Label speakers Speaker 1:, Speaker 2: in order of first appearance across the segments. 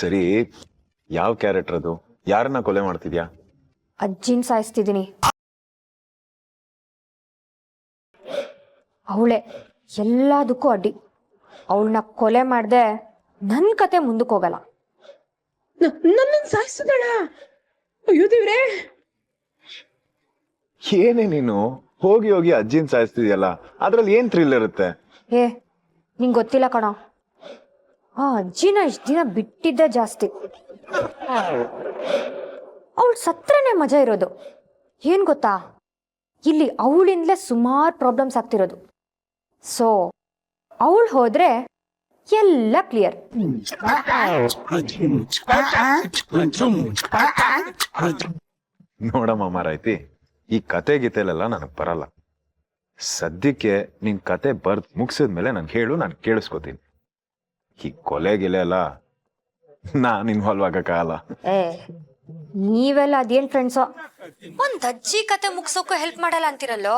Speaker 1: ಸರಿ, ಯಾವ ಕ್ಯಾರೆಕ್ಟರ್ ಅದು? ಯಾರನ್ನ ಕೊಲೆ ಮಾಡ್ತಿದ್ಯಾ?
Speaker 2: ಅಜ್ಜಿನ್ ಸಾಯಿಸ್ತಿದ್ದೀನಿ. ಅವಳೆ ಎಲ್ಲದಕ್ಕೂ ಅಡ್ಡಿ. ಅವಳನ್ನ ಕೊಲೆ ಮಾಡ್ದೆ ನನ್ ಕತೆ ಮುಂದಕ್ಕೆ ಹೋಗಲ್ಲ.
Speaker 3: ನನ್ನ ಸಾಯಿಸಿದಳ? ಅಯ್ಯೋ ದೇವ್ರೆ,
Speaker 1: ಏನೇ ನೀನು ಹೋಗಿ ಹೋಗಿ ಅಜ್ಜಿನ್ ಸಾಯಿಸ್ತಿದ್ಯಲ್ಲ, ಅದ್ರಲ್ಲಿ ಏನ್ ಥ್ರಿಲ್ ಇರುತ್ತೆ?
Speaker 2: ನಿಂಗೆ ಗೊತ್ತಿಲ್ಲ ಕಣೋ, ಆ ಅಜ್ಜಿನ ಇಷ್ಟ ದಿನ ಬಿಟ್ಟಿದ್ದೆ ಜಾಸ್ತಿ. ಅವಳು ಸತ್ರನೇ ಮಜಾ ಇರೋದು. ಏನ್ ಗೊತ್ತಾ, ಇಲ್ಲಿ ಅವಳಿಂದಲೇ ಸುಮಾರು ಪ್ರಾಬ್ಲಮ್ಸ್ ಆಗ್ತಿರೋದು. ಸೊ ಅವಳು ಹೋದ್ರೆ ಎಲ್ಲ ಕ್ಲಿಯರ್.
Speaker 1: ನೋಡಮ್ಮ ಮಾರಾಯ್ತಿ, ಈ ಕತೆ ಗೀತೆಲೆಲ್ಲ ನನಗ್ ಬರಲ್ಲ. ಸದ್ಯಕ್ಕೆ ನಿನ್ ಕತೆ ಬರ್ದ್ ಮುಗಿಸಿದ್ಮೇಲೆ ನನ್ಗೆ ಹೇಳು, ನಾನು ಕೇಳಿಸ್ಕೊತೀನಿ. ಈ ಕೊಲೆ ಗಿಲೆ ಎಲ್ಲ ನಾನ್ ಇನ್ವಾಲ್ವ್ ಆಗಕ್ಕಾಗಲ್ಲ.
Speaker 2: ನೀವೆಲ್ಲ ಅದೇನ್ ಫ್ರೆಂಡ್ಸೋ, ಒಂದ್ ಅಜ್ಜಿ ಕತೆ ಮುಗ್ಸೋಕ್ಕೂ ಹೆಲ್ಪ್ ಮಾಡಲ್ಲ ಅಂತಿರಲ್ಲೋ.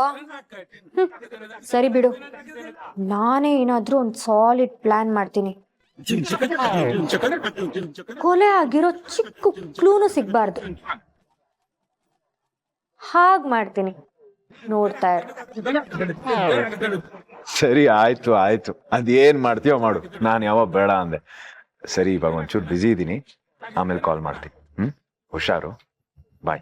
Speaker 2: ಸರಿ ಬಿಡು, ನಾನೇ ಏನಾದ್ರೂ ಒಂದ್ ಸಾಲಿಡ್ ಪ್ಲಾನ್ ಮಾಡ್ತೀನಿ. ಕೊಲೆ ಆಗಿರೋ ಚಿಕ್ಕ ಕ್ಲೂನು ಸಿಗ್ಬಾರ್ದು. ಹಾಗ್ ಮಾಡ್ತೀನಿ, ನೋಡ್ತಾ ಇರು.
Speaker 1: ಸರಿ, ಆಯ್ತು ಆಯ್ತು, ಅದೇನ್ ಮಾಡ್ತೀಯೋ ಮಾಡು, ನಾನು ಯಾವಾಗ ಬೇಡ ಅಂದೆ. ಸರಿ, ಇವಾಗ ಒಂಚೂರು ಬಿಸಿ ಇದ್ದೀನಿ, ಆಮೇಲೆ ಕಾಲ್ ಮಾಡ್ತೀನಿ. ಹುಷಾರು, ಬಾಯ್.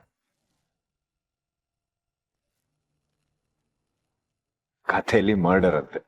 Speaker 1: ಕಥೆಯಲ್ಲಿ ಮರ್ಡರ್ ಅಂತೆ.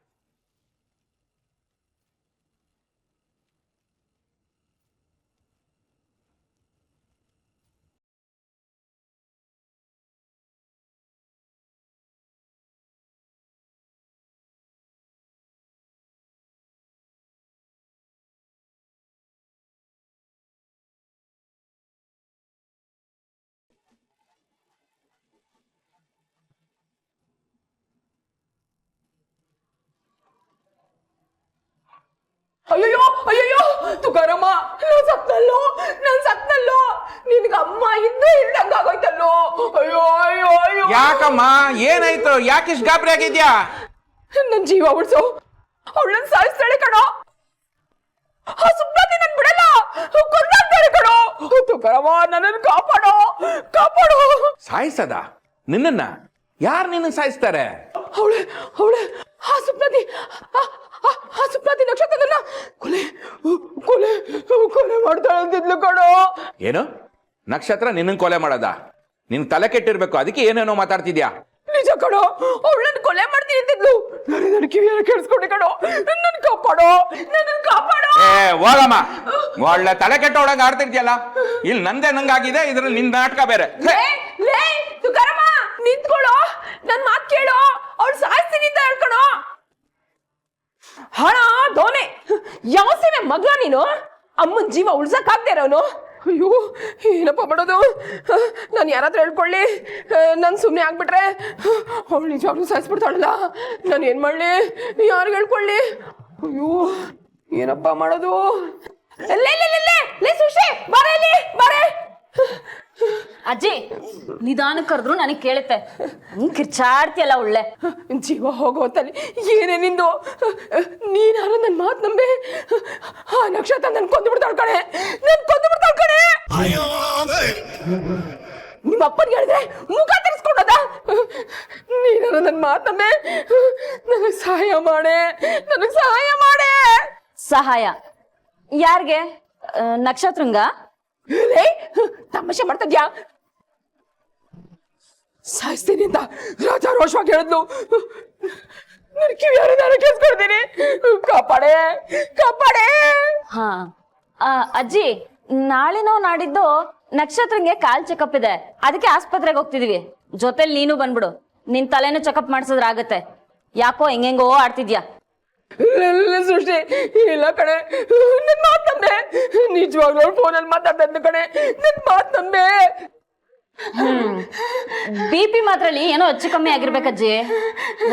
Speaker 3: ಅಯ್ಯೋ ಅಯ್ಯೋ ತುಕಾರಮ್ಮ, ನಾನ್ ಸತ್ನಲ್ಲೋ, ನಿನ್ಗ ಅಮ್ಮ ಇದ್ದು ಇಲ್ದಂಗ ಆಗೋಯ್ತಲ್ಲೋ. ಅಯ್ಯೋ ಅಯ್ಯೋ ಅಯ್ಯೋ.
Speaker 4: ಯಾಕಮ್ಮ, ಏನಾಯ್ತು? ಯಾಕಿಷ್ಟು ಗಾಬರಿ ಆಗಿದ್ಯಾ?
Speaker 3: ನನ್ ಜೀವ ಉಳ್ಸು, ಅವಳನ್ನ ಸಾಯಿಸ್ತಾಳೆ ಕಣೋ. ಆ ಸುಪ್ರಾತಿ ನನ್ ಬಿಡಲ್ಲ, ಕೊಂದಾಕ್ತಾಳೆ ಕಣೋ. ತುಕಾರಮ್ಮ, ನನ್ನನ್ನು ಕಾಪಾಡೋ ಕಾಪಾಡೋ.
Speaker 4: ಸಾಯಿಸದ? ನಿನ್ನ ಯಾರು ನಿನ್ನ ಸಾಯಿಸ್ತಾರೆ?
Speaker 3: ಅವಳೆ ಅವಳೆ ಆ ಸುಪ್ರಾತಿ, ಆ ಸುಪ್ರಾತಿ ನಕ್ಷತ್ರದನ್ನ ಕೊಲೆ ಕೊಲೆ ಕೊಲೆ ಮಾಡ್ತಾಳೆ ಅಂತಿದ್ಲು ಕಣೋ.
Speaker 4: ಏನು ನಕ್ಷತ್ರ ನಿನ್ನ ಕೊಲೆ ಮಾಡದ? ನಿನ್ ತಲೆ ಕೆಟ್ಟಿರ್ಬೇಕು, ಅದಕ್ಕೆ ಏನೇನೋ ಮಾತಾಡ್ತಿದ್ಯಾ.
Speaker 3: ನಿಜ ಕಣೋ, ಅವಳನ್ನ ಕೊಲೆ ಮಾಡ್ತೀನಿ ಅಂತಿದ್ಲು. ನನ್ನ ಕಿವಿಯನ್ನ ಕೇಳಿಸ್ಕೊಂಡೆ ಕಣೋ. ನನ್ನ ಕಾಪಾಡೋ, ನನ್ನ ಕಾಪಾಡೋ.
Speaker 4: ಹೋಗಮ್ಮ, ಒಳ್ಳೆ ತಲೆ ಕೆಟ್ಟೊಳಗ ಆಡ್ತಿದ್ಯಲ್ಲ. ಇಲ್ಲಿ ನಂದೇ ನಂಗಾಗಿದೆ, ಇದ್ರಲ್ಲಿ ನಿನ್ ನಾಟಕ ಬೇರೆ.
Speaker 3: ಲೇ ತುಕಾರಮ್ಮ, ನಿಂತ್ಕೊಳ್ಳೋ, ನನ್ ಮಾತ್ ಕೇಳೋ. ಅವಳು ಸಾಯಿಸ್ತೀನಿ ಅಂತ ಹೇಳ್ಕಣೋ. ಹಣ ದೋನೆ, ಯಾವ ಸೀಮೆ ಮಗ ನೀನು? ಅಮ್ಮನ್ ಜೀವ ಉಳ್ಸಕ್ ಆಗ್ತಾ ಇರೋನು. ಅಯ್ಯೋ, ಏನಪ್ಪ ಮಾಡೋದು? ನಾನು ಯಾರಾದ್ರೂ ಹೇಳ್ಕೊಳ್ಳಿ, ನಾನು ಸುಮ್ಮನೆ ಆಗ್ಬಿಟ್ರೆ ಅವಳು ನಿಜವಾಗ್ಲೂ ಸಾಯಿಸ್ಬಿಡ್ತಾಳಲ್ಲ. ನಾನು ಏನ್ ಮಾಡ್ಲಿ? ಯಾರಿಗೆ ಹೇಳ್ಕೊಳ್ಳಿ? ಅಯ್ಯೋ, ಏನಪ್ಪ ಮಾಡೋದು? ಸುಶಿ ಬಾರೆ ಇಲ್ಲಿ, ಬಾರೆ.
Speaker 5: ಅಜ್ಜಿ, ನಿಧಾನ ಕರೆದ್ರು ನನಗೆ ಕೇಳುತ್ತೆ. ಕಿರ್ಚಾಡ್ತಿಯಲ್ಲ ಒಳ್ಳೆ.
Speaker 3: ಜೀವ ಹೋಗೋತಲ್ಲಿ ಏನೇ ನಿಂದು? ನೀನಾರು ನನ್ನ ಮಾತು ನಂಬೆ. ಆ ನಕ್ಷತ್ರ ನನ್ ಕೊಂದು ಬಿಡ್ತಾಳ್ ಕಣೆ, ನಿಮ್ಮ ಅಪ್ಪನಿಗೆ ಹೇಳಿದ್ರೆ ಮುಖ ತಿರ್ಸ್ಕೊಂಡದ. ನೀನಾರು ನನ್ನ ಮಾತು ನಂಬೆ, ನನಗೆ ಸಹಾಯ ಮಾಡೆ.
Speaker 5: ಸಹಾಯ ಯಾರಿಗೆ? ನಕ್ಷತ್ರಂಗ?
Speaker 3: ತಮಾಷೆ ಮಾಡ್ತಿದ್ಯಾ? ಸಾಯಿಸ್ತೀನಿ ಅಂತ ರಾಜಾರೋಷವಾಗಿ ಹೇಳಿದ್ಲು. ನನ್ನ ಕಿವಿಯಾರ ನಾನು ಕೇಳಿಸ್ಕೊಡ್ತೀನಿ. ಕಾಪಾಡೆ.
Speaker 5: ಹಾ ಅಜ್ಜಿ, ನಾಳೆನೋ ನಾಡಿದ್ದು ನಕ್ಷತ್ರಂಗೆ ಕಾಲ್ ಚೆಕಪ್ ಇದೆ, ಅದಕ್ಕೆ ಆಸ್ಪತ್ರೆಗೆ ಹೋಗ್ತಿದೀವಿ. ಜೊತೆಲಿ ನೀನು ಬಂದ್ಬಿಡು, ನಿನ್ ತಲೆನೂ ಚೆಕಪ್ ಮಾಡ್ಸಿದ್ರಾಗತ್ತೆ. ಯಾಕೋ ಹೆಂಗೆಂಗೋ ಆಡ್ತಿದ್ಯಾ?
Speaker 3: ಸೃಷ್ಟಿ ಇಲ್ಲ ಕಣೆ, ನನ್ ಮಾತ್ ನಂಬೆ. ನಿಜವಾಗ್ಲೂ ಫೋನಲ್ಲಿ ಮಾತಾಡ್ತಾ ಕಣೆ, ನನ್ ಮಾತ್ ನಂಬೆ.
Speaker 5: BP ಮಾತ್ರಲಿ ಏನೋ ಹೆಚ್ಚು ಕಮ್ಮಿ ಆಗಿರ್ಬೇಕಜ್ಜಿ.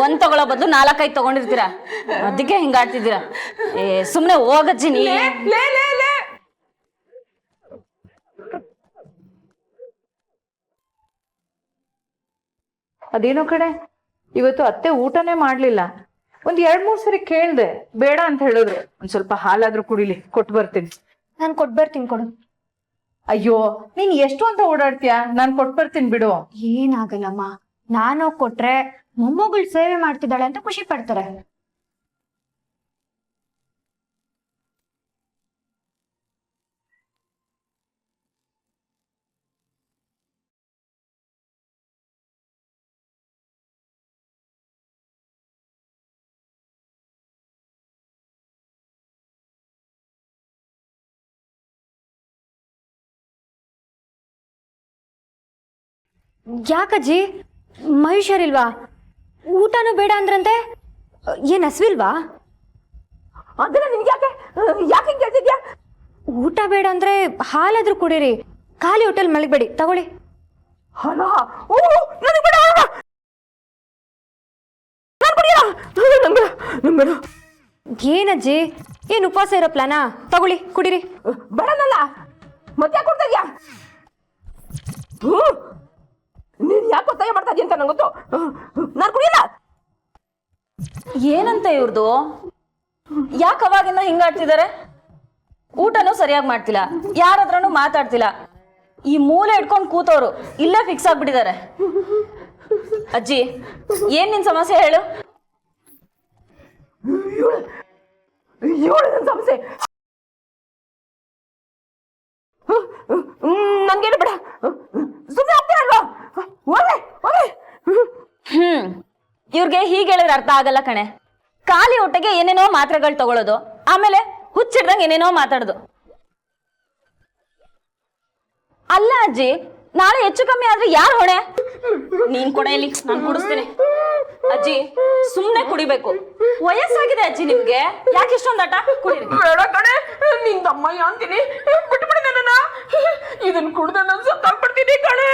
Speaker 5: ಒಂದ್ ತಗೊಳ್ಳೋ ಬದಲು 4-5 ತಗೊಂಡಿರ್ತೀರಾ, ಅದಕ್ಕೆ ಹಿಂಗಾಡ್ತಿದ್ದೀರಾ. ಸುಮ್ನೆ ಹೋಗಜ್ಜಿ ನೀ.
Speaker 6: ಅದೇನೋ ಕಡೆ, ಇವತ್ತು ಅತ್ತೆ ಊಟನೇ ಮಾಡ್ಲಿಲ್ಲ. ಒಂದ್ 2-3 ಸರಿ ಕೇಳ್ದೆ, ಬೇಡ ಅಂತ ಹೇಳಿದ್ರು. ಒಂದ್ ಸ್ವಲ್ಪ ಹಾಲಾದ್ರೂ ಕುಡಿಲಿ, ಕೊಟ್ಟು ಬರ್ತೀನಿ.
Speaker 2: ನಾನು ಕೊಟ್ಬರ್ತೀನಿ ಕೊಡು.
Speaker 6: ಅಯ್ಯೋ ನೀನ್ ಎಷ್ಟು ಅಂತ ಓಡಾಡ್ತೀಯ, ನಾನ್ ಕೊಟ್ಬರ್ತೀನಿ ಬಿಡು.
Speaker 2: ಏನಾಗಲ್ಲಮ್ಮ, ನಾನು ಕೊಟ್ರೆ ಮೊಮ್ಮಗಳು ಸೇವೆ ಮಾಡ್ತಿದ್ದಾಳೆ ಅಂತ ಖುಷಿ ಪಡ್ತಾರೆ. ಯಾಕಜ್ಜಿ ಮಹೇಶರಿಲ್ವಾ? ಊಟನೂ ಬೇಡ ಅಂದ್ರಂತೆ, ಏನ್ ಹಸ್ವಿಲ್ವಾ?
Speaker 3: ಅದನ್ನ ನಿನ್ಗೆ ಯಾಕೆ ಕೇಳ್ತಿದ್ಯಾ?
Speaker 2: ಊಟ ಬೇಡ ಅಂದ್ರೆ ಹಾಲಾದ್ರೂ ಕುಡೀರಿ, ಖಾಲಿ ಹೋಟೆಲ್ ಮಲಗಬೇಡಿ, ತಗೊಳ್ಳಿ.
Speaker 3: ಅಲ್ಲ, ಓ ನನಗೆ ಬೇಡ, ನಾನು ಕುಡಿಯಲ್ಲ, ನಂಗೆ ಬೇಡ.
Speaker 2: ಏನಜ್ಜಿ, ಏನ್ ಉಪವಾಸ ಇರೋ ಪ್ಲಾನಾ? ತಗೊಳ್ಳಿ ಕುಡೀರಿ.
Speaker 3: ಬೇಡನಲ್ಲ, ಮತ್ತೆ ಯಾಕೆ ಕೊಡ್ತಾ ಇದ್ಯಾ? ನೀನ್ ಯಾಕೆ ಒತ್ತಾಯ ಮಾಡ್ತಾ ಇದೀಯ ಅಂತ ನಂಗೆ ಗೊತ್ತು. ನಾನು ಕುಡಿಯಲ್ಲ.
Speaker 5: ಏನಂತ ಇವ್ರದು? ಯಾಕೆ ಅವಾಗಿಂದ ಹಿಂಗಾಡ್ತಿದ್ದಾರೆ? ಊಟನೂ ಸರಿಯಾಗಿ ಮಾಡ್ತಿಲ್ಲ, ಯಾರತ್ರನೂ ಮಾತಾಡ್ತಿಲ್ಲ. ಈ ಮೂಲೆ ಇಟ್ಕೊಂಡು ಕೂತವ್ರು ಇಲ್ಲೇ ಫಿಕ್ಸ್ ಆಗ್ಬಿಟ್ಟಿದ್ದಾರೆ. ಅಜ್ಜಿ, ಏನ್ ನಿನ್ ಸಮಸ್ಯೆ ಹೇಳು?
Speaker 3: ಇವಳು ನನ್ನ ಸಮಸ್ಯೆ. ನನ್ಗೇನು ಬೇಡ, ಸುಮ್ಮನೆ ಆಗ್ತೀರಲ್ವಾ? ಹೋಗ್ಲಿ ಹೋಗ್ಲಿ.
Speaker 5: ಇವ್ರಿಗೆ ಹೀಗೆ ಹೇಳಿದ್ರೆ ಅರ್ಥ ಆಗಲ್ಲ ಕಣೆ. ಖಾಲಿ ಹೊಟ್ಟೆಗೆ ಏನೇನೋ ಮಾತ್ರೆಗಳು ತಗೊಳ್ಳೋದು, ಆಮೇಲೆ ಹುಚ್ಚಿಡ್ದಂಗೆ ಏನೇನೋ ಮಾತಾಡೋದು. ಅಲ್ಲ ಅಜ್ಜಿ, ನಾಳೆ ಹೆಚ್ಚು ಕಮ್ಮಿ ಆದ್ರೆ ಯಾರು ಹೊಣೆ? ನೀನ್ ಕೊಡ ಇಲ್ಲಿ, ನಾನು ಕುಡಿಸ್ತೀನಿ. ಅಜ್ಜಿ ಸುಮ್ನೆ ಕುಡಿಬೇಕು, ವಯಸ್ಸಾಗಿದೆ ಅಜ್ಜಿ ನಿಮ್ಗೆ, ಯಾಕೆ ಇಷ್ಟೊಂದು ಆಟ? ಕುಡೀರಿ.
Speaker 3: ಬೇಡ ಕಣೆ, ನಿನ್ ತಮ್ಮಯ್ಯ ಅಂತೀನಿ, ಬಿಟ್ಬಿಡಿ ನನ್ನ. ಇದನ್ ಕುಡ್ದ ನಾನು ಸತ್ತಾಗ್ಬಿಡ್ತೀನಿ ಕಣೆ.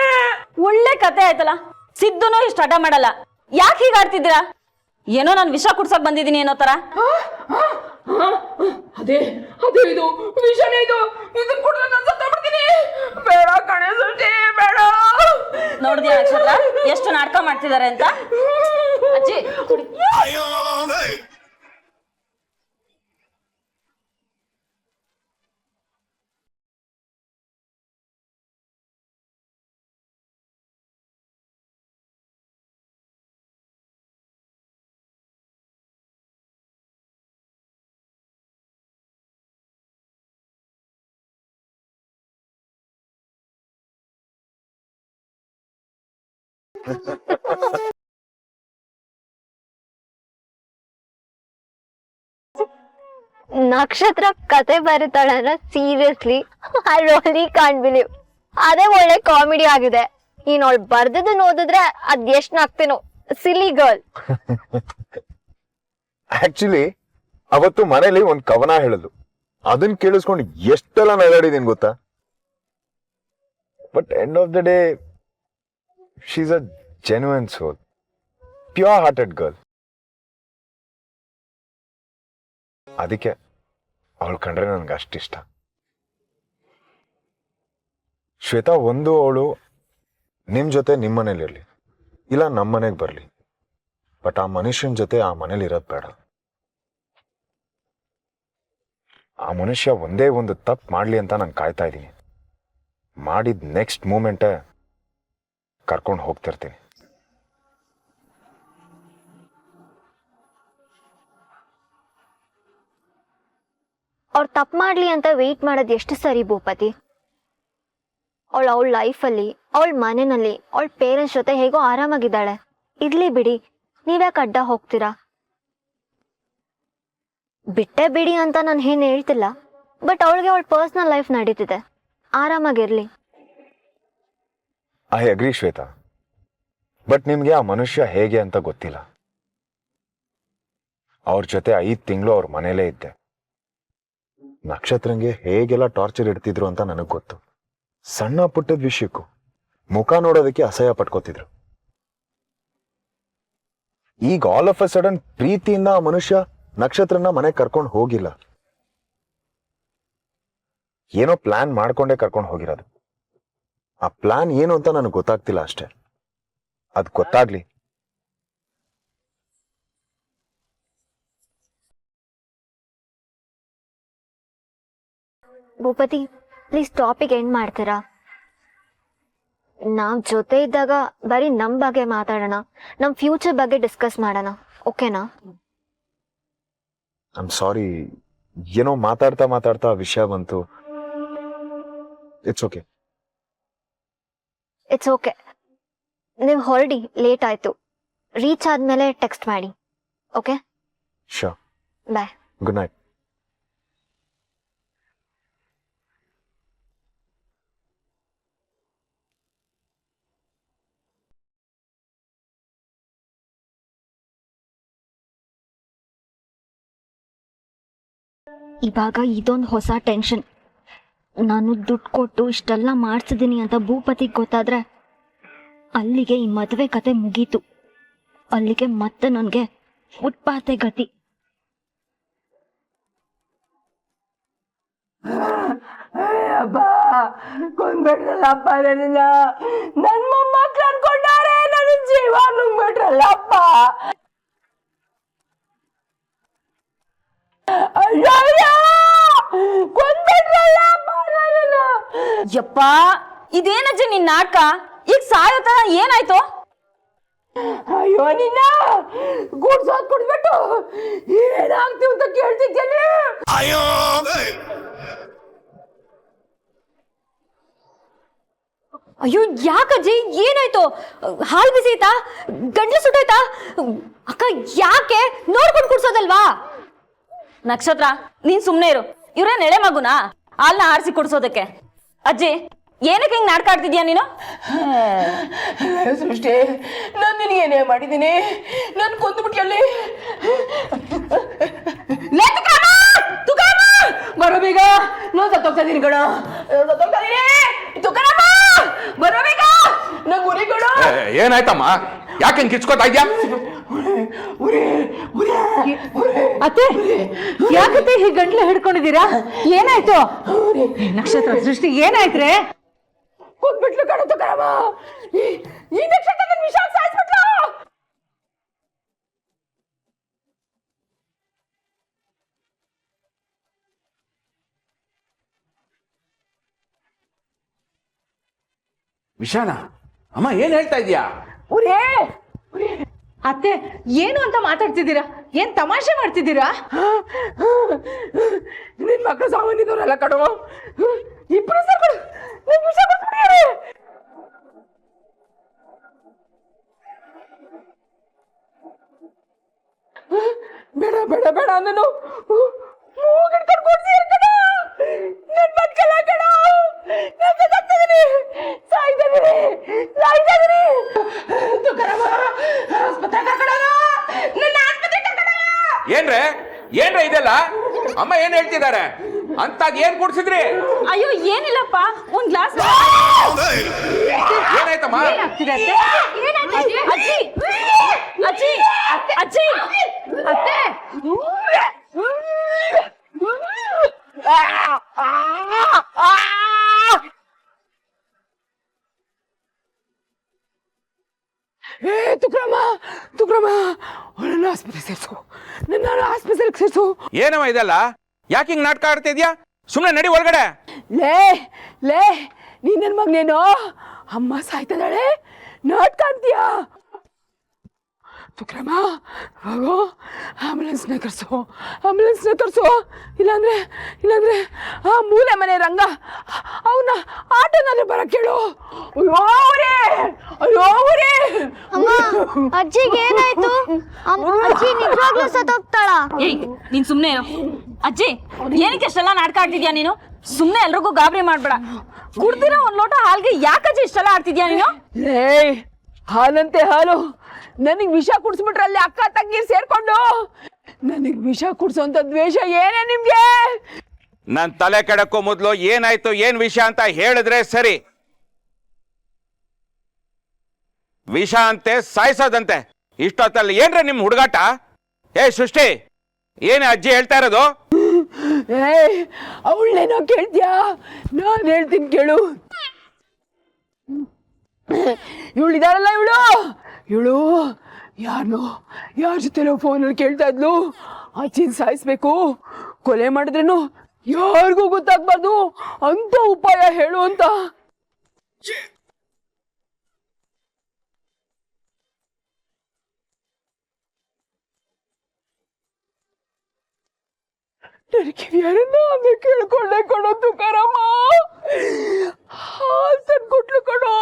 Speaker 5: ಒಳ್ಳೆ ಕತೆ ಆಯ್ತಲ್ಲ, ಸಿದ್ದುನೂ ಇಷ್ಟ ಹಠ ಮಾಡಲ್ಲ. ಯಾಕೆ ಹೀಗೆ ಆಡ್ತಿದ್ದೀರಾ? ಏನೋ ನಾನು ವಿಷ ಕುಡ್ಸಕ್ ಬಂದಿದ್ದೀನಿ ಅನ್ನೋ ತರ.
Speaker 3: ಅದೇ ಅದೇ ಇದು ವಿಷನೇ, ಇದನ್ ಕುಡ್ದ ನಾನು ಸತ್ತಾಗ್ಬಿಡ್ತೀನಿ. ಬೇಡ ಕಣೆ ಸೃಷ್ಟಿ, ಬೇಡ.
Speaker 5: ನೋಡಿದ್ಯಾ ನಕ್ಷತ್ರ ಎಷ್ಟು ನಾಟಕ ಮಾಡ್ತಿದ್ದಾರೆ ಅಂತ? ಅಜ್ಜಿ ಕುಡಿ.
Speaker 7: ನಕ್ಷತ್ರ ಕತೆ ಬರೀತಾಳೆ ಅಂದ್ರೆ seriously I really can't believe. ಅದೇ ಒಳ್ಳೆ ಕಾಮಿಡಿ ಆಗಿದೆ. ನೀನ್ ಅವಳು ಬರ್ದದನ್ನ ಓದಿದ್ರೆ ಅದ್ ಎಷ್ಟ್ ನಾಗ್ತೇನೋ. ಸಿಲಿ ಗರ್ಲ್.
Speaker 1: ಆಕ್ಚುಲಿ ಅವತ್ತು ಮನೇಲಿ ಒಂದ್ ಕವನ ಹೇಳಿದ್ಲು, ಅದನ್ನ ಕೇಳಿಸ್ಕೊಂಡು ಎಷ್ಟೆಲ್ಲ ನಗಾಡಿದೀನಿ ಗೊತ್ತಾ. But end of the day she's a genuine soul, pure hearted girl. ಅದಕ್ಕೆ ಅವಳು ಕಂಡ್ರೆ ನನ್ಗೆ ಅಷ್ಟಿಷ್ಟ. ಶ್ವೇತಾ, ಒಂದು ಅವಳು ನಿಮ್ ಜೊತೆ ನಿಮ್ ಮನೇಲಿರ್ಲಿ, ಇಲ್ಲ ನಮ್ಮ ಮನೆಗೆ ಬರ್ಲಿ, ಬಟ್ ಆ ಮನುಷ್ಯನ ಜೊತೆ ಆ ಮನೇಲಿ ಇರೋದ್ ಬೇಡ. ಆ ಮನುಷ್ಯ ಒಂದೇ ಒಂದು ತಪ್ಪು ಮಾಡ್ಲಿ ಅಂತ ನಾನು ಕಾಯ್ತಾ ಇದ್ದೀನಿ. ಮಾಡಿದ ನೆಕ್ಸ್ಟ್ ಮೂಮೆಂಟೇ ಕರ್ಕೊಂಡು ಹೋಗ್ತಿರ್ತೀನಿ.
Speaker 7: ಅವ್ರು ತಪ್ಪು ಮಾಡ್ಲಿ ಅಂತ ವೆಯ್ಟ್ ಮಾಡೋದು ಎಷ್ಟು ಸರಿ ಭೂಪತಿ? ಅವಳ ಲೈಫಲ್ಲಿ, ಅವಳ ಮನೆಯಲ್ಲಿ, ಅವಳ ಪೇರೆಂಟ್ಸ್ ಜೊತೆ ಹೇಗೋ ಆರಾಮಾಗಿದ್ದಾಳೆ. ಇರ್ಲಿ ಬಿಡಿ, ನೀವ್ಯಾಕೆ ಅಡ್ಡ ಹೋಗ್ತೀರಾ? ಬಿಟ್ಟೆ ಬಿಡಿ ಅಂತ ನಾನು ಏನು ಹೇಳ್ತಿಲ್ಲ, ಬಟ್ ಅವಳಿಗೆ ಅವಳ ಪರ್ಸನಲ್ ಲೈಫ್ ನಡೀತಿದೆ, ಆರಾಮಾಗಿರ್ಲಿ.
Speaker 1: ಐ ಅಗ್ರಿ ಶ್ವೇತಾ, ಬಟ್ ನಿಮ್ಗೆ ಆ ಮನುಷ್ಯ ಹೇಗೆ ಅಂತ ಗೊತ್ತಿಲ್ಲ. ಅವ್ರ ಜೊತೆ 5 ತಿಂಗಳು ಅವ್ರ ಮನೇಲೇ ಇದ್ದೆ. ನಕ್ಷತ್ರಂಗೆ ಹೇಗೆಲ್ಲ ಟಾರ್ಚರ್ ಇಡ್ತಿದ್ರು ಅಂತ ನನಗೆ ಗೊತ್ತು. ಸಣ್ಣ ಪುಟ್ಟದ ವಿಷಯಕ್ಕೂ ಮುಖ ನೋಡೋದಕ್ಕೆ ಅಸಹ್ಯ ಪಟ್ಕೋತಿದ್ರು. ಈಗ ಆಲ್ ಆಫ್ ಅ ಸಡನ್ ಪ್ರೀತಿಯಿಂದ ಆ ಮನುಷ್ಯ ನಕ್ಷತ್ರನ ಮನೆಗೆ ಕರ್ಕೊಂಡು ಹೋಗಿಲ್ಲ, ಏನೋ ಪ್ಲಾನ್ ಮಾಡ್ಕೊಂಡೇ ಕರ್ಕೊಂಡು ಹೋಗಿರೋದು. ಆ ಪ್ಲಾನ್ ಏನು ಅಂತ ನನಗೆ ಗೊತ್ತಾಗ್ತಿಲ್ಲ ಅಷ್ಟೇ. ಅದು ಗೊತ್ತಾಗ್ಲಿ.
Speaker 7: ಭೂಪತಿ ಪ್ಲೀಸ್ ಟಾಪಿಕ್ ಎಂಡ್ ಮಾಡ್ತೀರಾ? ನಾವ್ ಜೊತೆ ಇದ್ದಾಗ ಬರೀ ನಮ್ ಬಗ್ಗೆ ಮಾತಾಡೋಣ, ನಮ್ ಫ್ಯೂಚರ್ ಬಗ್ಗೆ ಡಿಸ್ಕಸ್ ಮಾಡೋಣ, ಓಕೆನಾ?
Speaker 1: ಐಮ್ ಸಾರಿ, ಏನೋ ಮಾತಾಡ್ತಾ ವಿಷಯ ಬಂತು. It's okay.
Speaker 7: It's okay. ನೀವು ಹೊರಡಿ, ಲೇಟ್ ಆಯ್ತು. ರೀಚ್ ಆದ್ಮೇಲೆ ಟೆಕ್ಸ್ಟ್ ಮಾಡಿ, okay?
Speaker 1: Sure.
Speaker 7: Bye.
Speaker 1: Good night.
Speaker 7: ಇವಾಗ ಇದೊಂದು ಹೊಸ ಟೆನ್ಷನ್. ನಾನು ದುಡ್ಡು ಕೊಟ್ಟು ಇಷ್ಟೆಲ್ಲ ಮಾಡ್ಸಿದ್ದೀನಿ ಅಂತ ಭೂಪತಿಗೆ ಗೊತ್ತಾದ್ರೆ ಅಲ್ಲಿಗೆ ಈ ಮದುವೆ ಕತೆ ಮುಗೀತು. ಅಲ್ಲಿಗೆ ಮತ್ತೆ ನನಗೆ ಫುಟ್ಪಾತೆ ಗತಿ.
Speaker 3: ಅಪ್ಪ ಕೊಂಡ್ಬಿಟ್ರಲ್ಲಪ್ಪ ನನ್ನ ಮೊಮ್ಮಕ್ಳು ಅನ್ಕೊಂಡಾರೆ, ನನ್ನ ಜೀವ ನುಂಗ್ಬಿಟ್ರಲ್ಲಪ್ಪ.
Speaker 5: ಯಪ್ಪ, ಇದೇನಜ್ಜಿ ನಿನ್ ನಾಟಕ? ಈಗ ಸಾಯೋತ ಏನಾಯ್ತು?
Speaker 3: ಅಯ್ಯೋ ನಿನ್ನ ಗುಡ್ಸೋದ್ ಕುಡ್ಬಿಟ್ಟು ಏನಾಗ್ತೀವಿ ಅಂತ ಕೇಳ್ತಿದ್ದೇನೆ.
Speaker 2: ಅಯ್ಯೋ ಯಾಕಜ್ಜಿ, ಏನಾಯ್ತು? ಹಾಲು ಬಿಸಿ ಆಯ್ತಾ? ಗಂಟ್ಲು ಸುಟ್ಟೋಯ್ತಾ? ಅಕ್ಕ ಯಾಕೆ? ನೋಡ್ಕೊಂಡು ಕುಡ್ಸೋದಲ್ವಾ?
Speaker 5: ನಕ್ಷತ್ರ, ನೀನ್ ಸುಮ್ನೆ ಇರು. ಇವ್ರೇ ನೆಳೆ ಮಗುನಾ ಹಾಲ್ನ ಆರಿಸಿ ಕುಡ್ಸೋದಕ್ಕೆ? ಅಜ್ಜಿ, ಏನಕ್ಕೆ ಹಿಂಗ್ ನಾಟಕ ಆಡ್ತಿದ್ಯಾ ನೀನು?
Speaker 3: ಸೃಷ್ಟಿ, ನಾನು ನಿನಗೇನೇ ಮಾಡಿದ್ದೀನಿ? ನಾನು ಕೊಂದ್ಬಿಟ್ಯಲ್ಲಿ ಬರೋ ಬೇಗ, ನಾನು ಸತ್ತೋಗ್ತಾ ಇದೀನಿ ಕಣ, ಸತ್ತೋಗ್ತಾ ಇದೀನಿ. ತುಕಾರಮ್ಮ ಬರೋ ಬೇಗ, ನಂಗೆ ಉರಿ ಕಣ.
Speaker 4: ಏನಾಯ್ತಮ್ಮ? ಯಾಕೆ ಕಿಚ್ಕೋತಾ ಇದ್ಯಾ?
Speaker 6: ಅತ್ತೆ, ಯಾಕತ್ತೆ ಹೀಗೆ ಗಂಟ್ಲು ಹಿಡ್ಕೊಂಡಿದ್ದೀರಾ? ಏನಾಯ್ತು? ನಕ್ಷತ್ರ, ಸೃಷ್ಟಿ, ಏನಾಯ್ತ್ರೆ?
Speaker 3: ಕೊಂದ್ಬಿಟ್ಲು ಕಣ ತುಕಾರಮ್ಮ. ಈ ನಕ್ಷತ್ರ ನನ್ನ ವಿಷ ಸಾಯಿಸ್ಬಿಟ್ಲು.
Speaker 4: ವಿಷಾನ ಅಮ್ಮ, ಏನ್ ಹೇಳ್ತಾ ಇದ್ಯಾ?
Speaker 3: ಉರೇ
Speaker 6: ಅತ್ತೆ, ಏನು ಅಂತ ಮಾತಾಡ್ತಿದ್ದೀರಾ? ಏನ್ ತಮಾಷೆ ಮಾಡ್ತಿದ್ದೀರಾ?
Speaker 3: ನಿನ್ ಮಕ್ಕಳು ಸಾಮಾನ್ಯದವರಲ್ಲ ಕಣೋ. ಇಬ್ರು ಸರ್ಗಳು ನನ್ ವಿಷ ಕೊಟ್ಬಿಟ್ಟಿದ್ದಾರೆ. ಬೇಡ ಬೇಡ ಬೇಡ, ನಾನು ಮೂಗಿಡ್ಕೊಂಡು ಕೊಡ್ಸಿ ಕಣ. ನನ್ ಬದುಕಲ್ಲ ಕಣ, ನಾನು ಸತ್ತಾಗ್ತಿದ್ದೀನಿ, ಸಾಯ್ತಾ ಇದೀನಿ. ತುಕಾರಮ್ಮ, ಆಸ್ಪತ್ರೆ ಕರ್ಕೊಂಡೋಗ, ನನ್ನ ಆಸ್ಪತ್ರೆ ಕರ್ಕೊಂಡೋಗ.
Speaker 4: ಏನ್ರೆ ಇದೆಲ್ಲ? ಅಮ್ಮ ಏನ್ ಹೇಳ್ತಿದ್ದಾರೆ? ಅಂತಾಗ ಏನ್ ಕುಡ್ಸಿದ್ರಿ?
Speaker 5: ಅಯ್ಯೋ ಏನಿಲ್ಲಪ್ಪ, ಒಂದ್ ಗ್ಲಾಸ್.
Speaker 4: ಏನಾಯ್ತಮ್ಮ?
Speaker 6: ಏನಾಗ್ತಿದೆ ಅತ್ತೆ?
Speaker 5: ಅಜ್ಜಿ ಅಜ್ಜಿ ಅಜ್ಜಿ
Speaker 6: ಅತ್ತೆ,
Speaker 3: ತುಕ್ರಮ ನನ್ನ ಆಸ್ಪತ್ರೆ ಸೇರ್ಸು, ನನ್ನ ಆಸ್ಪತ್ರೆಗೆ ಸೇರ್ಸು.
Speaker 4: ಏನಮ್ಮ ಇದೆಲ್ಲ? ಯಾಕೆ ಹಿಂಗ್ ನಾಟಕ ಆಡ್ತಿದ್ಯಾ? ಸುಮ್ನೆ ನಡಿ ಒಳಗಡೆ.
Speaker 3: ಲೇ ನೀನ್ ನನ್ ಮಗನೇನೋ? ಅಮ್ಮ ಸಾಯ್ತದಾಳೆ, ನಾಟಕ ಅಂತೀಯಾ? ತುಕ್ರಮ, ಹೋಗೋ, ಆಂಬುಲೆನ್ಸ್ನ ಕರ್ಸು. ಇಲ್ಲಾಂದ್ರೆ ಆ ಮೂಲೆ ಮನೆ ರಂಗ ಅವನ ಆಟೋನಲ್ಲಿ ಬರಕ್ ಕೇಳು. ಅಯ್ಯೋ
Speaker 7: ಅಮ್ಮ, ಅಜ್ಜಿಗೆ ಏನಾಯ್ತು? ಅಜ್ಜಿ ನಿಜವಾಗ್ಲೂ ಸತ್ತೋಗ್ತಾಳ?
Speaker 5: ಏಯ್, ನೀನ್ ಸುಮ್ನೆ ಇರು. ಅಜ್ಜಿ, ಏನಕ್ಕೆ ಇಷ್ಟೆಲ್ಲ ನಾಟಕ ಆಡ್ತಿದ್ಯಾ ನೀನು? ಸುಮ್ನೆ ಎಲ್ರಿಗೂ ಗಾಬರಿ ಮಾಡ್ಬೇಡ. ಕುಡ್ದಿರೋ ಒಂದ್ ಲೋಟ ಹಾಲ್ಗೆ ಯಾಕಜ್ಜಿ ಇಷ್ಟೆಲ್ಲ ಆಡ್ತಿದ್ಯಾ ನೀನು?
Speaker 3: ಹಾಲಂತೆ ಹಾಲು, ನನಗ್ ವಿಷ ಕುಡ್ಸ್ಬಿಟ್ರೆ ಅಲ್ಲಿ ಅಕ್ಕ ತಂಗಿ ಸೇರ್ಕೊಂಡು ನನಗ್ ವಿಷ ಕುಡ್ಸೋಂತ ದ್ವೇಷ ಏನೇ ನಿಮ್ಗೆ?
Speaker 4: ನನ್ ತಲೆ ಕೆಡಕ್ಕೋ ಮೊದ್ಲು ಏನಾಯ್ತು, ಏನ್ ವಿಷಯ ಅಂತ ಹೇಳಿದ್ರೆ ಸರಿ. ವಿಷ ಅಂತೆ, ಸಾಯಿಸೋದಂತೆ. ಇಷ್ಟೊತ್ತಲ್ಲಿ ಏನ್ರ ನಿಮ್ ಹುಡುಗಾಟ? ಏ ಸೃಷ್ಟಿ, ಏನೇ ಅಜ್ಜಿ ಹೇಳ್ತಾ ಇರೋದು?
Speaker 3: ಅವಳೇನೋ ಕೇಳ್ತೀಯಾ? ನಾನ್ ಹೇಳ್ತೀನಿ ಕೇಳು. ಇವಳಿದಾರಲ್ಲ, ಇವಳು ಯಾರ ಜೊತೆಲೋ ಫೋನಲ್ಲಿ ಕೇಳ್ತಾ ಇದ್ಲು, ಅಜ್ಜಿನ ಸಾಯಿಸ್ಬೇಕು, ಕೊಲೆ ಮಾಡಿದ್ರೇನು ಯಾರಿಗೂ ಗೊತ್ತಾಗ್ಬಾರ್ದು ಅಂತ ಉಪಾಯ ಹೇಳು ಅಂತ. ಯಾರನ್ನ ಕೇಳ್ಕೊಂಡೆ ಕೊಡೋ ತುಕಾರಮ್ಮ, ಹಾಲ್ ತಂದ್ಕೊಟ್ಲು ಕಣೋ,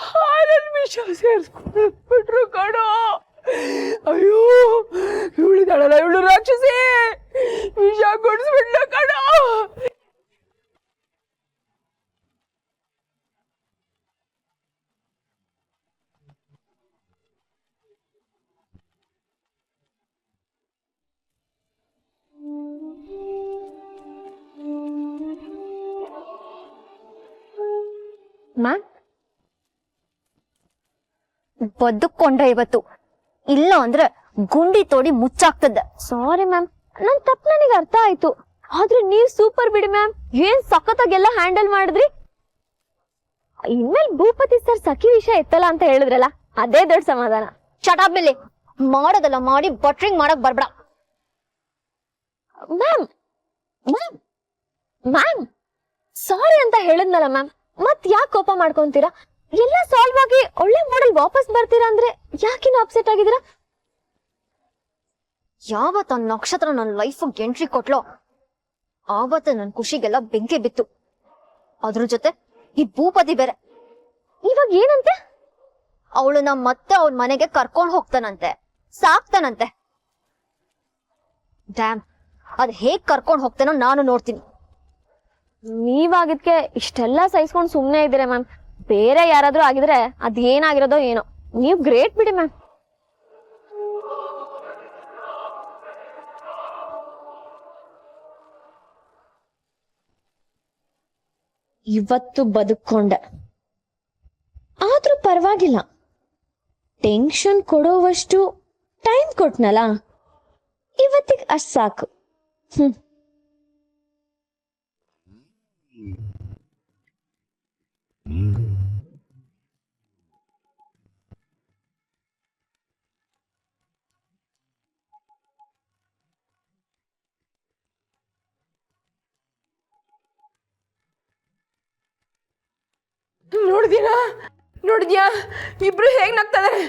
Speaker 3: ಹಾಲಲ್ಲಿ ವಿಷ ಸೇರಿಸ್ಕೊಂಡ್ಬಿಟ್ರು ಕಣೋ. ಅಯ್ಯೋ ಇವಳಿದಾಳಲ್ಲ, ಇವಳು ರಾಕ್ಷಸಿ, ವಿಷ ಕೊಡಿಸ್ಬಿಡ್ಲ ಕಣೋ.
Speaker 7: ಮ್ಯಾಮ್, ಬದುಕೊಂಡ್ರೆ ಇವತ್ತು, ಇಲ್ಲ ಅಂದ್ರೆ ಗುಂಡಿ ತೋಡಿ ಮುಚ್ಚಾಗ್ತದೆ. ಸಾರಿ ಮ್ಯಾಮ್, ನನ್ ತಪ್ಪು ನನಗೆ ಅರ್ಥ ಆಯ್ತು. ಆದ್ರೆ ನೀವ್ ಸೂಪರ್ ಬಿಡಿ ಮ್ಯಾಮ್, ಏನ್ ಸಖತ್ತಾಗೆಲ್ಲ ಹ್ಯಾಂಡಲ್ ಮಾಡಿದ್ರಿ. ಇನ್ಮೇಲೆ ಭೂಪತಿ ಸರ್ ಸಖಿ ವಿಷಯ ಎತ್ತಲ್ಲ ಅಂತ ಹೇಳಿದ್ರಲ್ಲ, ಅದೇ ದೊಡ್ಡ ಸಮಾಧಾನ. ಚಟಾಪ್ ಮೇಲೆ ಮಾಡೋದಲ್ಲ ಮಾಡಿ ಬಟ್ರಿಂಗ್ ಮಾಡಕ್ ಬರ್ಬೇಡ. ಮ್ಯಾಮ್ ಮ್ಯಾಮ್ ಮ್ಯಾಮ್ ಸಾರಿ ಅಂತ ಹೇಳಿದ್ನಲ್ಲ ಮ್ಯಾಮ್, ಮತ್ ಯಾಕೆ ಕೋಪ ಮಾಡ್ಕೊಂತೀರಾ? ಎಲ್ಲ ಸಾಲ್ವ್ ಆಗಿ ಒಳ್ಳೆ ಮಾಡಲ್ ವಾಪಸ್ ಬರ್ತೀರಾ ಅಂದ್ರೆ ಯಾಕಿನ ಅಪ್ಸೆಟ್ ಆಗಿದ್ದೀರಾ? ಯಾವತ್ತ ನಕ್ಷತ್ರ ನನ್ನ ಲೈಫ್ ಎಂಟ್ರಿ ಕೊಟ್ಲೋ ಆವತ್ತ ನನ್ ಖುಷಿಗೆಲ್ಲ ಬೆಂಕಿ ಬಿತ್ತು. ಅದ್ರ ಜೊತೆ ಈ ಭೂಪತಿ ಬೇರೆ. ಇವಾಗ ಏನಂತೆ? ಅವಳನ್ನ ಮತ್ತೆ ಅವ್ರ ಮನೆಗೆ ಕರ್ಕೊಂಡ್ ಹೋಗ್ತಾನಂತೆ, ಸಾಕ್ತಾನಂತೆ. ಡ್ಯಾಮ್, ಅದ್ ಹೇಗ್ ಕರ್ಕೊಂಡ್ ಹೋಗ್ತಾನೋ ನಾನು ನೋಡ್ತೀನಿ. ನೀವಾಗಿದ್ಕೆ ಇಷ್ಟೆಲ್ಲ ಸಹಿಸ್ಕೊಂಡ್ ಸುಮ್ನೆ ಇದ್ದೀರಾ ಮ್ಯಾಮ್. ಬೇರೆ ಯಾರಾದ್ರೂ ಆಗಿದ್ರೆ ಅದ್ ಏನಾಗಿರೋದೋ ಏನೋ. ನೀವ್ ಗ್ರೇಟ್ ಬಿಡಿ ಮ್ಯಾಮ್. ಇವತ್ತು ಬದುಕೊಂಡೆ, ಆದ್ರೂ ಪರವಾಗಿಲ್ಲ. ಟೆನ್ಷನ್ ಕೊಡೋವಷ್ಟು ಟೈಮ್ ಕೊಟ್ನಲ್ಲ, ಇವತ್ತಿಗೆ ಅಷ್ಟ್ ಸಾಕು.
Speaker 3: ನೋಡಿದ್ಯಾ ಇಬ್ರು ಹೇಗ್ ನಗ್ತಾರೆ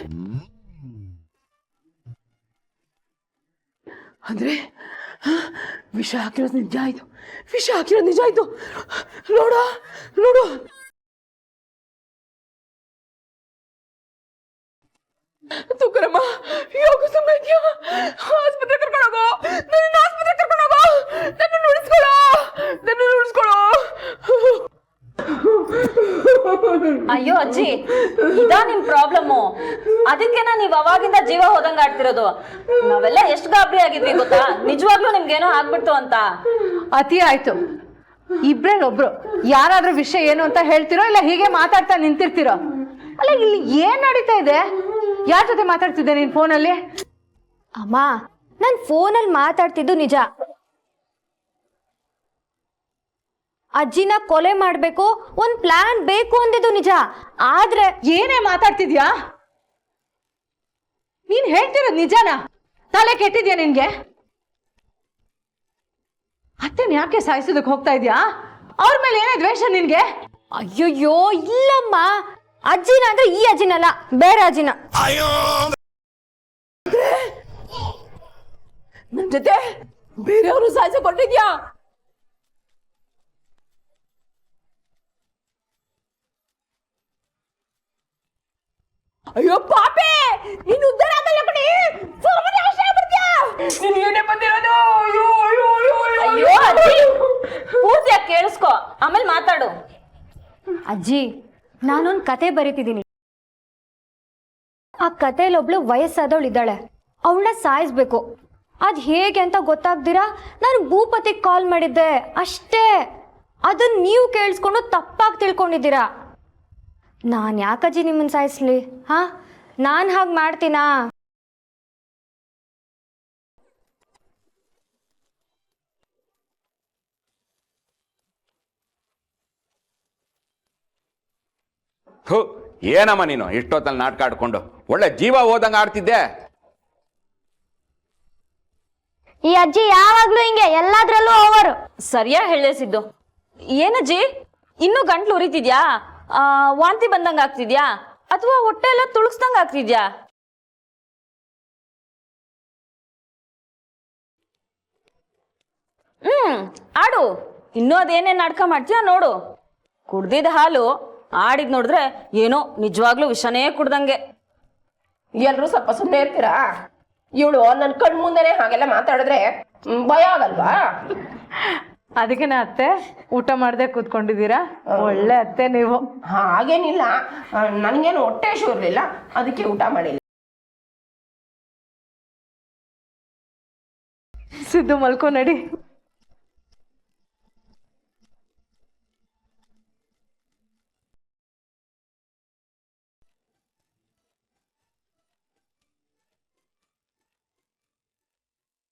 Speaker 3: ಅಂದ್ರೆ? ವಿಷ ಹಾಕಿರೋದು ನಿಜ ಆಯ್ತು, ವಿಷ ಹಾಕಿರೋದು ನಿಜ ಆಯ್ತು. ನೋಡು ನೋಡು, ತುಕರಮ್ಮ ಯೋಗ ಸುಮ್ಮನೆ ಇದೆಯಾ? ಆಸ್ಪತ್ರೆ ಕರ್ಕೊಂಡೋಗೋ, ನನ್ನ ಆಸ್ಪತ್ರೆ ಕರ್ಕೊಂಡೋಗೋ, ನನ್ನ ಉಳಿಸ್ಕೊಳ್ಳೋ, ನನ್ನ ಉಳಿಸ್ಕೊಳ್ಳೋ.
Speaker 5: ಅಯ್ಯೋ ಅಜ್ಜಿ, ಇದಾ ನಿಮ್ ಪ್ರಾಬ್ಲಮ್ಮು? ಅದಕ್ಕೆನಾ ನೀವ್ ಅವಾಗಿಂದ ಜೀವ ಹೋದಂಗ ಆಡ್ತಿರೋದು. ನಾವೆಲ್ಲ ಎಷ್ಟು ಗಾಬರಿ ಆಗಿದ್ವಿ ಗೊತ್ತಾ, ನಿಜವಾಗ್ಲೂ ನಿಮ್ಗೇನೋ ಆಗ್ಬಿಡ್ತು ಅಂತ.
Speaker 6: ಅತಿ ಆಯ್ತು. ಇಬ್ರೇನೊಬ್ರು ಯಾರಾದ್ರೂ ವಿಷಯ ಏನು ಅಂತ ಹೇಳ್ತಿರೋ, ಇಲ್ಲ ಹೀಗೆ ಮಾತಾಡ್ತಾ ನಿಂತಿರ್ತಿರೋ? ಅಲ್ಲ, ಇಲ್ಲಿ ಏನ್ ನಡೀತಾ ಇದೆ? ಯಾರ ಜೊತೆ ಮಾತಾಡ್ತಿದ್ದೆ ನೀನ್ ಫೋನಲ್ಲಿ?
Speaker 2: ಅಮ್ಮ, ನಾನ್ ಫೋನಲ್ಲಿ ಮಾತಾಡ್ತಿದ್ದು ನಿಜ. ಅಜ್ಜಿನ ಕೊಲೆ ಮಾಡ್ಬೇಕು, ಒಂದ್ ಪ್ಲಾನ್ ಬೇಕು ಅಂದಿದ್ದು ನಿಜ. ಆದ್ರೆ
Speaker 6: ಏನೇ ಮಾತಾಡ್ತಿದ್ಯಾ? ನೀನ್ ಹೇಳ್ತಿರೋದ್ ನಿಜಾನಾ? ತಲೆ ಕೆಟ್ಟಿದ್ಯಾ ನಿನ್ಗೆ? ಅತ್ತೆನ್ ಯಾಕೆ ಸಾಯಿಸೋದಕ್ಕೆ ಹೋಗ್ತಾ ಇದ್ಯಾ? ಅವ್ರ ಮೇಲೆ ಏನೇ ದ್ವೇಷ ನಿನ್ಗೆ?
Speaker 2: ಅಯ್ಯೋಯ್ಯೋ ಇಲ್ಲಮ್ಮ, ಅಜ್ಜಿನ ಅಂದ್ರೆ ಈ ಅಜ್ಜಿನಲ್ಲ, ಬೇರೆ ಅಜ್ಜಿನ.
Speaker 3: ನನ್ ಜೊತೆ ಬೇರೆಯವರು ಸಾಯಿಸಿಕೊಂಡಿದ್ಯಾ? ಅಯ್ಯೋ ಪಾಪೆ, ನೀನು ಉದ್ಧಾರ ಆಗಲ್ಲ ಕಣೆ, ಸರ್ವನಾಶ ಆಗ್ಬಿಡ್ತೀಯಾ. ನೀನು ಏನೇ ಬಂದಿರೋದು? ಅಯ್ಯೋ ಅಯ್ಯೋ ಅಯ್ಯೋ
Speaker 5: ಅಯ್ಯೋ ಅಜ್ಜಿ, ಪೂರ್ತಿಯಾಗಿ ಕೇಳಿಸ್ಕೊ, ಆಮೇಲೆ ಮಾತಾಡು.
Speaker 2: ಅಜ್ಜಿ, ನಾನೊಂದ್ ಕತೆ ಬರೀತಿದ್ದೀನಿ. ಆ ಕಥೆಯಲ್ಲಿ ಒಬ್ಳು ವಯಸ್ಸಾದವಳು ಇದ್ದಾಳೆ, ಅವಳನ್ನ ಸಾಯಿಸ್ಬೇಕು. ಅದ್ ಹೇಗೆ ಅಂತ ಗೊತ್ತಾಗ್ದಿರಾ ನಾನು ಭೂಪತಿಗೆ ಕಾಲ್ ಮಾಡಿದ್ದೆ ಅಷ್ಟೇ. ಅದನ್ನ ನೀವು ಕೇಳಿಸ್ಕೊಂಡು ತಪ್ಪಾಗಿ ತಿಳ್ಕೊಂಡಿದ್ದೀರಾ. ನಾನು ಯಾಕಜ್ಜಿ ನಿಮ್ಮನ್ನ ಸಾಯಿಸ್ಲಿ? ಹಾ, ನಾನು ಹಾಗೆ ಮಾಡ್ತೀನಾ?
Speaker 4: ಥು, ಏನಮ್ಮ ನೀನು ಇಷ್ಟೊತ್ತಲ್ಲಿ ನಾಟಕ ಆಡ್ಕೊಂಡು ಒಳ್ಳೆ ಜೀವ ಹೋದಂಗೆ ಆಡ್ತಿದ್ದೆ.
Speaker 7: ಈ ಅಜ್ಜಿ ಯಾವಾಗ್ಲೂ ಹಿಂಗೆ ಎಲ್ಲಾದ್ರಲ್ಲೂ ಓವರ್.
Speaker 5: ಸರಿಯಾಗಿ ಹೇಳೇ ಸಿದ್ದು. ಏನಜ್ಜಿ ಇನ್ನೂ ಗಂಟ್ಲು ಉರಿತಿದ್ಯಾ? ವಾಂತಿ ಬಂದಂಗ ಆಗ್ತಿದ್ಯಾ ಅಥವಾ ಹೊಟ್ಟೆ ಎಲ್ಲ ತುಳುಕ್ಸ್ದಂಗ ಆಗ್ತಿದ್ಯಾ? ಆಡು. ಇನ್ನೂ ಅದೇನೇನ್ ನಾಟಕ ಮಾಡ್ತೀಯ ನೋಡು. ಕುಡ್ದಿದ ಹಾಲು ಆಡಿದ್ ನೋಡಿದ್ರೆ ಏನೋ ನಿಜವಾಗ್ಲೂ ವಿಷನೇ ಕುಡ್ದಂಗೆ.
Speaker 3: ಎಲ್ರೂ ಸ್ವಲ್ಪ ಸುಮ್ಮನೆ ಇರ್ತೀರಾ? ಇವಳು ನನ್ನ ಕಣ್ ಮುಂದೆನೆ ಹಾಗೆಲ್ಲ ಮಾತಾಡಿದ್ರೆ ಭಯ ಆಗಲ್ವಾ?
Speaker 6: ಅದಕ್ಕೆ ಅತ್ತೆ ಊಟ ಮಾಡದೆ ಕೂತ್ಕೊಂಡಿದ್ದೀರಾ? ಒಳ್ಳೆ ಅತ್ತೆ ನೀವು.
Speaker 3: ಹಾಗೇನಿಲ್ಲ, ನನಗೇನು ಹೊಟ್ಟೆ ಹಸಿವು ಇರಲಿಲ್ಲ, ಅದಕ್ಕೆ ಊಟ ಮಾಡಿಲ್ಲ.
Speaker 6: ಸಿದ್ದು ಮಲ್ಕೋ ನಡಿ.